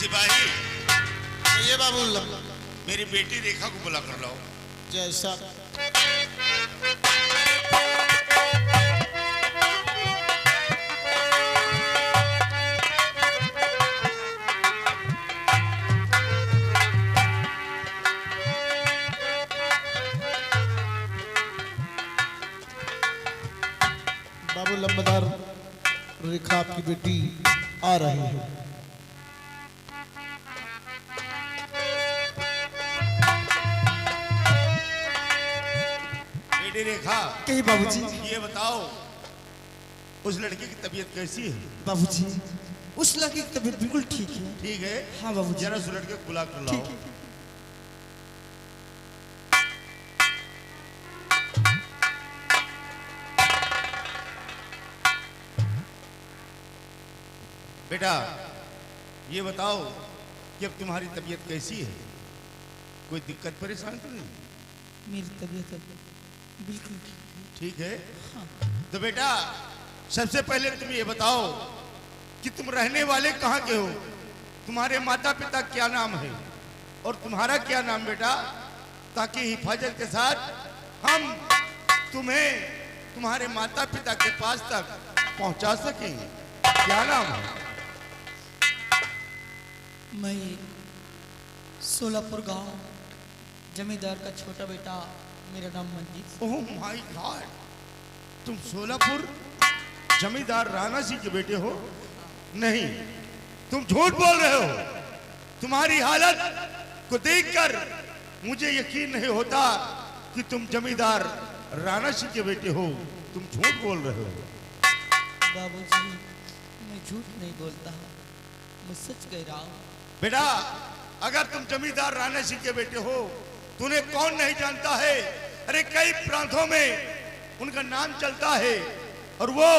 सिपाही, ये बाबू मेरी बेटी रेखा को बुला कर लाओ। जैसा बाबू लंबदार रेखा आपकी बेटी आ रही है। बेटी रेखा, कही बाबूजी। ये बताओ उस लड़की की तबीयत कैसी है? बाबूजी उस लड़की की तबीयत बिल्कुल ठीक है। ठीक है? हाँ बाबूजी। जरा उस लड़के को बुला कर लाओ। बेटा ये बताओ कि अब तुम्हारी तबीयत कैसी है? कोई दिक्कत परेशान तो नहीं? मेरी तबीयत बिल्कुल ठीक है। हाँ। तो बेटा सबसे पहले तुम ये बताओ कि तुम रहने वाले कहाँ के हो? तुम्हारे माता पिता क्या नाम है और तुम्हारा क्या नाम बेटा, ताकि हिफाजत के साथ हम तुम्हें तुम्हारे माता पिता के पास तक पहुंचा सकेंगे। क्या नाम है? मैं सोलापुर गांव जमींदार का छोटा बेटा, मेरा नाम मंजीत। ओह माय गॉड, तुम सोलापुर जमींदार राणा सिंह के बेटे हो? नहीं, तुम झूठ बोल रहे हो। तुम्हारी हालत को देखकर मुझे यकीन नहीं होता कि तुम जमींदार राणा सिंह के बेटे हो। तुम झूठ बोल रहे हो। बाबूजी मैं झूठ नहीं बोलता, मैं सच कह रहा हूँ। बेटा अगर तुम जमींदार राणा सिंह के बेटे हो तो उन्हें कौन नहीं जानता है? अरे कई प्रांतों में उनका नाम चलता है और वो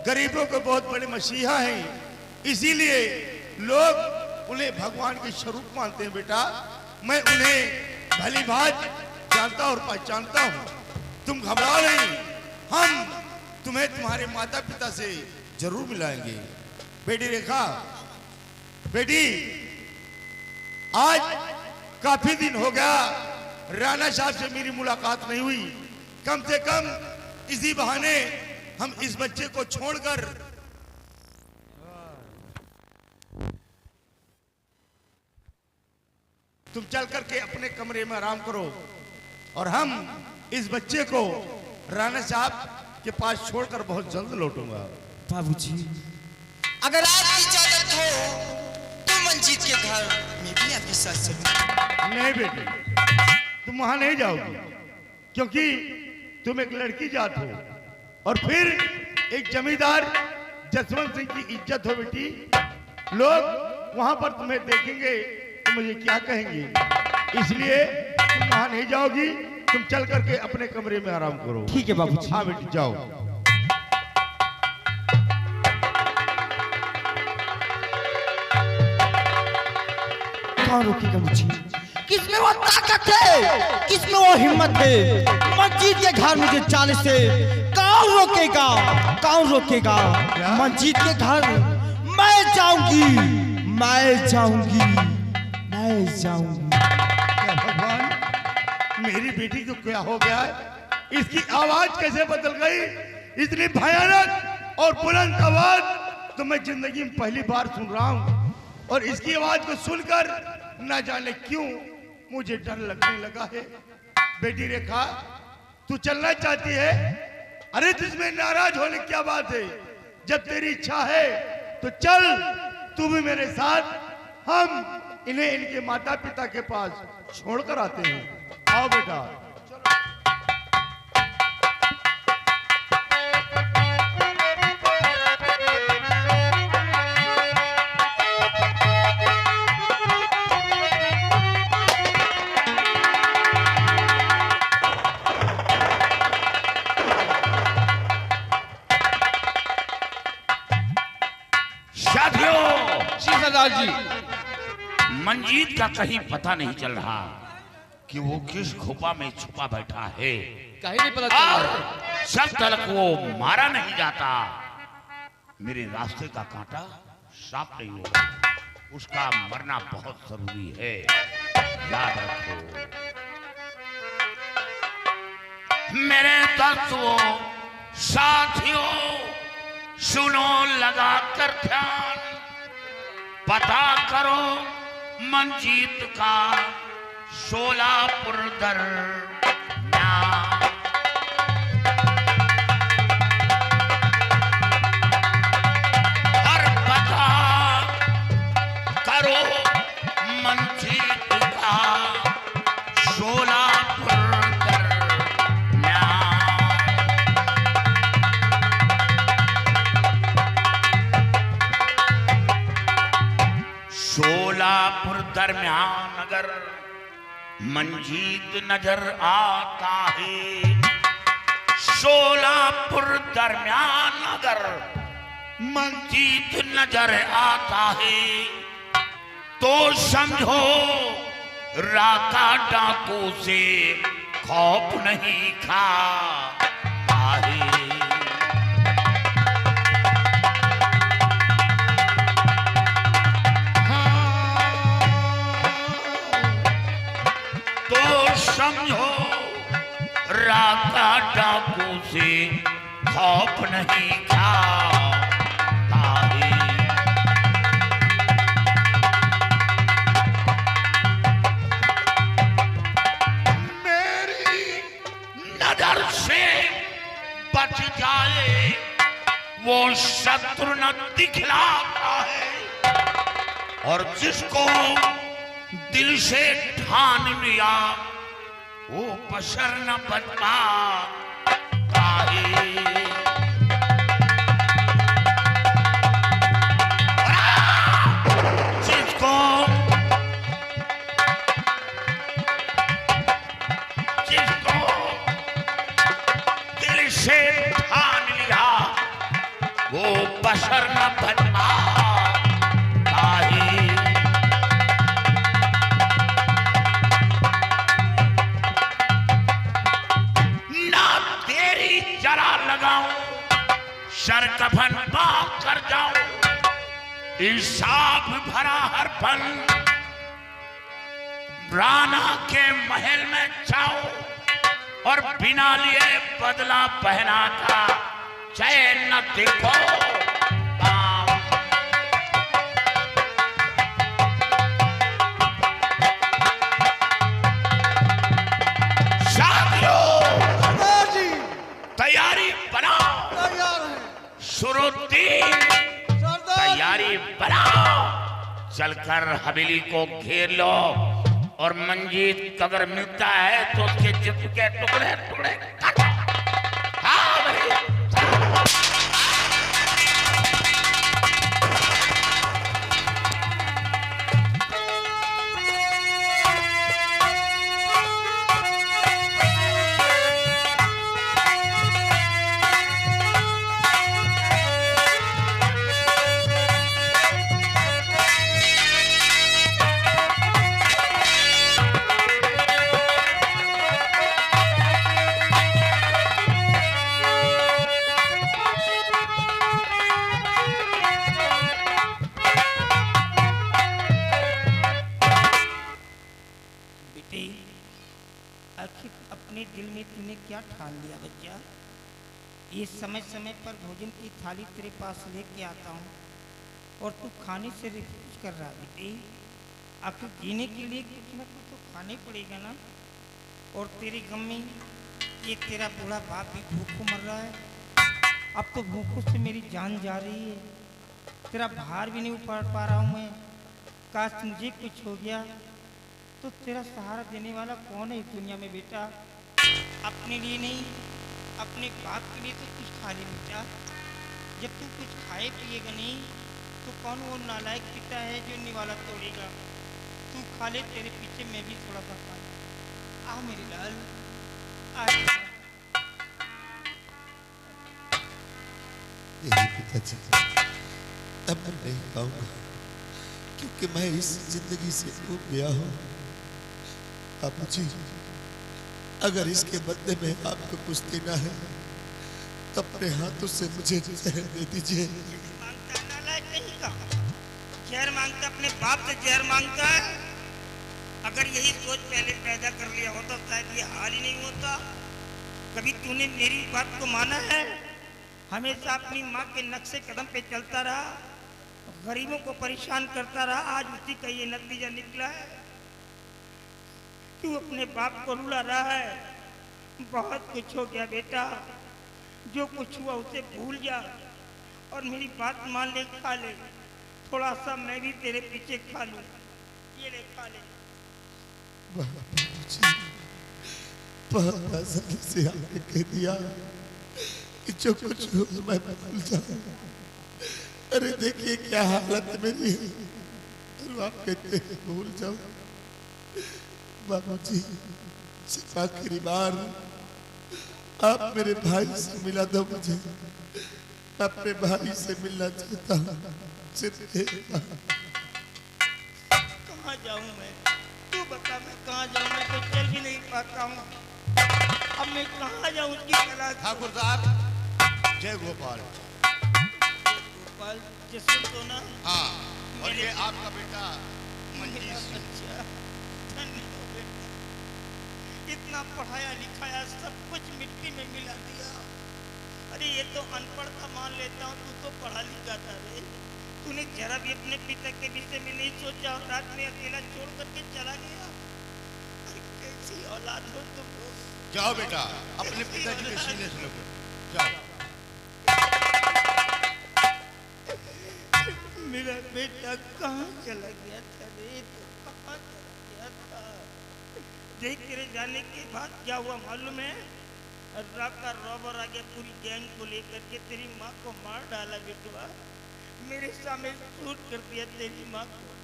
गरीबों के बहुत बड़े मसीहा हैं। इसीलिए लोग उन्हें भगवान के स्वरूप मानते हैं। बेटा मैं उन्हें भली भांति जानता और पहचानता हूँ। तुम घबराओ नहीं, हम तुम्हें तुम्हारे माता पिता से जरूर मिलाएंगे। बेटी रेखा, बेटी आज काफी दिन हो गया राणा साहब से मेरी मुलाकात नहीं हुई। कम से कम इसी बहाने हम इस बच्चे को छोड़कर तुम चल करके अपने कमरे में आराम करो और हम इस बच्चे को राणा साहब के पास छोड़कर बहुत जल्द लौटूंगा। बाबूजी अगर आपकी इजाजत हो तो मंजीत के घर में भी आपके साथ चलूं। नहीं बेटी, तुम वहां नहीं जाओगी क्योंकि तुम एक लड़की जात हो और फिर एक जमींदार जसवंत सिंह की इज्जत हो। बेटी लोग वहां पर तुम्हें देखेंगे तो मुझे क्या कहेंगे, इसलिए तुम वहां नहीं जाओगी। तुम चल करके अपने कमरे में आराम करो। ठीक है बाबूजी। हाँ बेटी जाओ। कौन रोकेगा मुझे? किसमें वो ताकत है, किसमें वो हिम्मत है? मंजीत के घर मुझे जाने से कौन रोकेगा? कौन रोकेगा? मंजीत के घर मैं जाऊंगी, मैं जाऊंगी, मैं जाऊंगी। क्या भगवान, मेरी बेटी को क्या हो गया है? इसकी आवाज कैसे बदल गई? इतनी भयानक और बुलंद आवाज तो मैं जिंदगी में पहली बार सुन रहा हूँ और इसकी आवाज को सुनकर न जाने क्यों मुझे डर लगने लगा है। बेटी रेखा, तू चलना चाहती है? अरे तुझमें नाराज होने की क्या बात है? जब तेरी इच्छा है तो चल, तू भी मेरे साथ। हम इन्हें इनके माता पिता के पास छोड़कर आते हैं। आओ बेटा। जी, मंजीत का कहीं पता नहीं चल रहा कि वो किस गुफा में छुपा बैठा है। कहीं नहीं पता चल रहा। जब तक वो मारा नहीं जाता मेरे रास्ते का कांटा साफ नहीं होगा। उसका मरना बहुत जरूरी है, याद रखो। मेरे दोस्तों साथियों, सुनो लगा कर ध्यान, पता करो मंजीत का शोलापुर दरम्यान। और पता करो मंजीत का शोलापुर दरम्यान। शोलापुर दरम्यान अगर मंजीत नजर आता है, शोलापुर दरम्यान अगर मंजीत नजर आता है, तो समझो राका डाकू से खौफ नहीं खाता है। समझो राका डाकू से खौफ नहीं खाता है। मेरी नजर से बच जाए वो शत्रु न दिखलाता है, और जिसको दिल से ठान लिया वो बशर न बच पाता है। जिसको दिल से ठान लिया वो बशर न बच पाता है। शर कफन बाग कर जाऊं, इंसाफ भरा हर पल राना के महल में जाऊं, और बिना लिए बदला पहना था चैन न देखो तैयारी बनाओ, शुरुद्दीन तैयारी बनाओ, चलकर हवेली को घेर लो, और मंजीत अगर मिलता है तो उसके जिस्म के टुकड़े टुकड़े काटो। हाँ भाई, अपने दिल में तूने क्या ठान लिया बच्चा? ये समय समय पर भोजन की थाली तेरे पास लेके आता हूँ और तू खाने से रिफ्यूज कर रहा बेटे। आखिर जीने के लिए कुछ ना कुछ तो खाना ही पड़ेगा ना। और तेरे गम में ये तेरा बूढ़ा बाप भी भूखों मर रहा है। अब तो भूखों से मेरी जान जा रही है, तेरा भार भी नहीं उतार पा रहा हूँ मैं। काश मुझे कुछ हो गया तो तेरा सहारा देने वाला कौन है इस दुनिया में बेटा? अपने लिए नहीं, अपने बाप के लिए तो कुछ खा ले बेटा। जब तू कुछ खाए पिएगा नहीं तो कौन वो नालायक पिता है जो निवाला तोड़ेगा? तू खा ले, तेरे पीछे मैं भी थोड़ा सा खा। आ मेरे लाल आ। पिताजी, अब मैं नहीं पाऊंगा क्योंकि मैं इस जिंदगी से ऊब गया हूँ। बाबूजी, अगर इसके बदले में आपको कुछ देना है तो अपने हाथों से मुझे जहर दे दीजिए। जहर मांगता, अपने बाप से जहर मांगता है। अगर यही सोच पहले पैदा कर लिया होता शायद ये हाल ही नहीं होता। कभी तूने मेरी बात को माना है? हमेशा अपनी माँ के नक्शे कदम पे चलता रहा, गरीबों को परेशान करता रहा। आज उसी का ये नतीजा निकला है। तू अपने बाप को रुला रहा है। बहुत कुछ हो गया बेटा, जो कुछ हुआ उसे भूल जा और मेरी बात मान ले, खा ले। थोड़ा सा मैं भी तेरे पीछे खा लूं। ये ले, खा ले। बहुत आसानी से आपने कह दिया कि जो कुछ हो मैं भूल जाऊं। अरे देखिए क्या हालत मेरी है और आप कहते हैं भूल जाओ। बाबूजी सिर्फ आखिरी बार आप मेरे भाई से मिला दो मुझे। अपने भाई से मिलना चाहता हूँ सिर्फ एक बार। कहाँ जाऊँ मैं? तू बता, मैं कहाँ जाऊँ? मैं तो चल भी नहीं पाता हूँ। अब मैं कहाँ जाऊँ उसकी तलाश? ठाकुर साहब, जय गोपाल। गोपाल जसवंत तो ना? हाँ, और ये आपका बेटा मंजीत सिंह। अच्छा, धन्य हो बेटा। इतना पढ़ाया लिखाया सब कुछ मिट्टी में मिला दिया। अरे ये तो अनपढ़ था मान लेता हूँ, तू तो पढ़ा लिखा था रे। तूने जरा भी अपने पिता के विषय में नहीं सोचा और रात में अकेला छोड़ करके चला गया। अरे कैसी औलाद हो तुम लोग। जाओ बेटा, अपने पिताजी के सीने से लगो। जाओ। मेरा बेटा कहाँ चला गया था रे? तो कहाँ चला गया था? देख तेरे जाने के बाद क्या हुआ मालूम है? राका रॉबर आ गया पूरी गैंग को लेकर के, तेरी माँ को मार डाला बेटवा। मेरे सामने शूट कर दिया तेरी माँ को।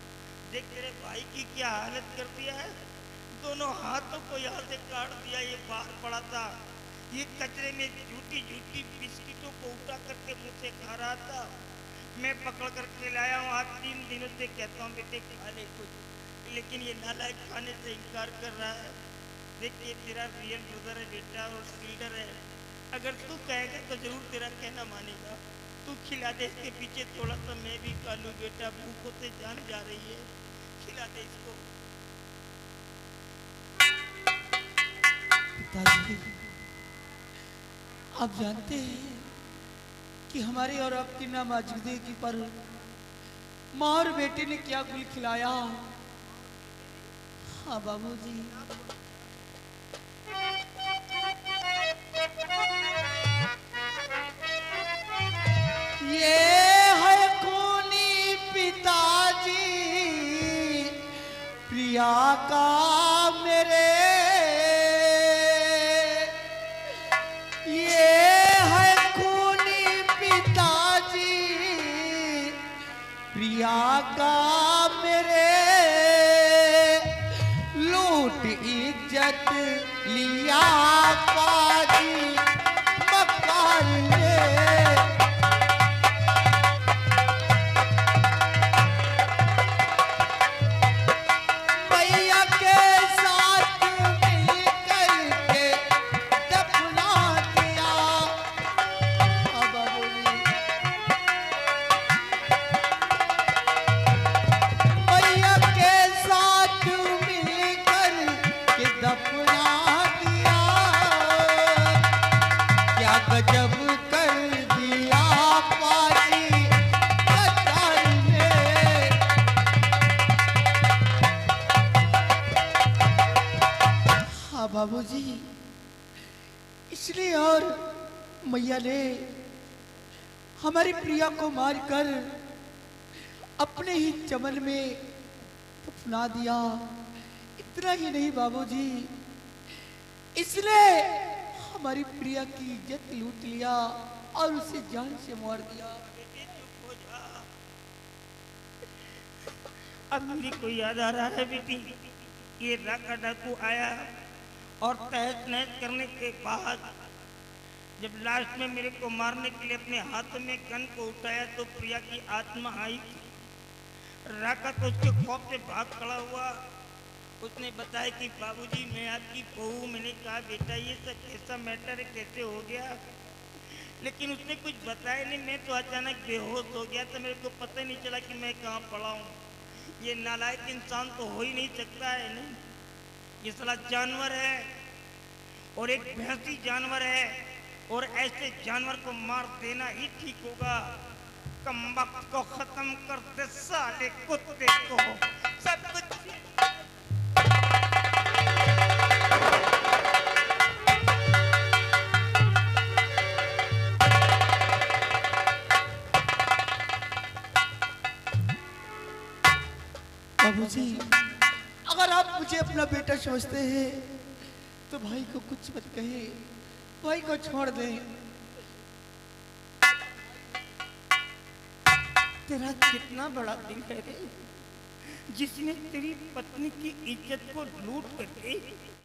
देख तेरे भाई की क्या हालत कर दिया है। दोनों हाथों को यहाँ से काट दिया। ये बाहर पड़ा था, ये कचरे में झूठी झूठी बिस्किटों को उठा करके मुँह से खा रहा था। मैं पकड़ करके लाया हूँ। आज 3 दिनों से कहता हूँ बेटे खा ले कुछ, लेकिन ये नालायक खाने से इनकार कर रहा है। देखिए तेरा रियल ब्रदर है बेटा और लीडर है। अगर तू कहेगा तो जरूर तेरा कहना मानेगा। तू खिला दे इसके पीछे थोड़ा सा, मैं भी खा लूँ बेटा। भूखों से जान जा रही है, खिला दे इसको। पिताजी, आप जानते हैं कि हमारे और आपकी नामौजूदगी पर माँ और बेटे ने क्या गुल खिलाया? हाँ बाबूजी, ये है खूनी पिताजी प्रिया का मेरे। ये है खूनी पिताजी प्रिया का मेरे। लूट इज्जत लिया पाजी मकान ले। भैया के साथ मिलकर के दफना दिया। अब भैया के साथ मिलकर के दफना दिया। क्या गजब कर दिया पाजी कतार ने। हाँ बाबूजी, इसलिए और मैया ने हमारी प्रिया को मारकर अपने ही चमन में दफना दिया। इतना ही नहीं बाबूजी, इसने हमारी प्रिया की इज्जत लूट लिया और उसे जान से मार दिया। बेटे चुप हो जा। अब मेरे को याद आ रहा है बेटी, ये राका डाकू आया और तहस नहस करने के बाद जब लास्ट में मेरे को मारने के लिए अपने हाथों में गन को उठाया तो प्रिया की आत्मा आई थी। राका तो उसके खौफ से भाग खड़ा हुआ। उसने बताया कि बाबूजी मैं आपकी बहू। मैंने कहा बेटा ये सब कैसा मैटर है, कैसे हो गया? लेकिन उसने कुछ बताया नहीं। मैं तो अचानक बेहोश हो गया था, मेरे को पता ही नहीं चला कि मैं कहाँ पड़ा हूँ। ये नालायक इंसान तो हो ही नहीं सकता है। नहीं, ये साला जानवर है और एक भैंसी जानवर है, और ऐसे जानवर को मार देना ही ठीक होगा। कमबख्त को खत्म कर दे साले कुत्ते को। सब कुछ बाबूजी, अगर आप मुझे अपना बेटा समझते हैं तो भाई को कुछ मत कहिए, भाई को छोड़ दें। तेरा कितना बड़ा दिल है रे, जिसने तेरी पत्नी की इज्जत को लूट करके